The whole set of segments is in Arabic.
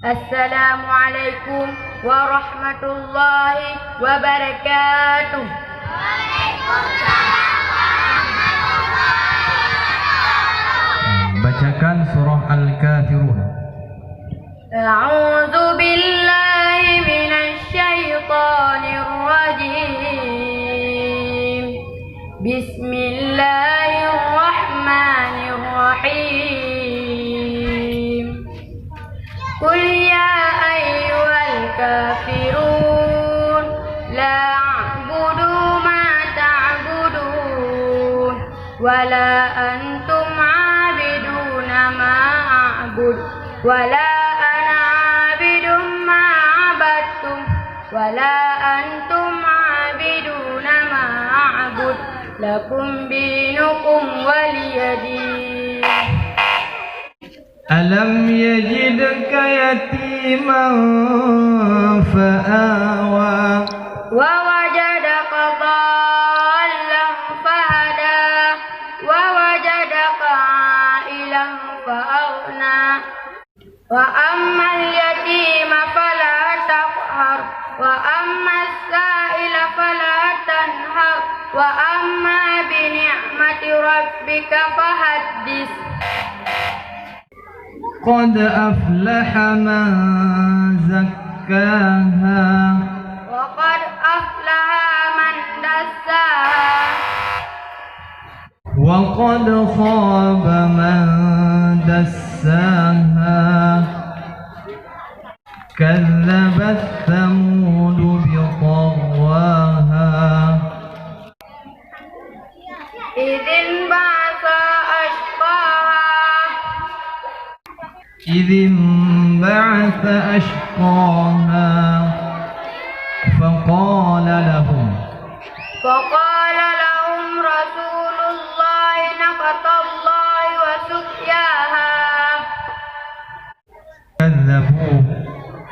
السلام عليكم ورحمة الله وبركاته. Waalaikumsalam warahmatullahi wabarakatuh. Bacakan surah Al-Kafirun. أعوذ بالله من الشيطان الرجيم. بسم الله الرحمن الرحيم. قل يا أيها الكافرون لا أعبد ما تعبدون ولا أنتم عابدون ما أعبد ولا أنا عابد ما عبدتم ولا أنتم عابدون ما أعبد لكم دينكم ولي دين. ألم يجدك يتيما فآوى ووجدك ضالا فهدى ووجدك عائلا فأغنى وأما اليتيم فلا تقهر وأما السائل فلا تنهر وأما بنعمة ربك فحدث. قد أفلح من زكاها وقد أفلح من دساها وقد خاب من دساها. كذبت ثمود بطغواها إذ انبعث أشقاها فقال لهم رسول الله ناقة الله وسقياها كذبوه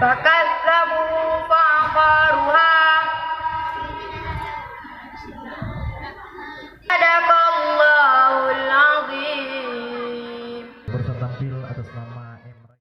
فكذبوه فعقروها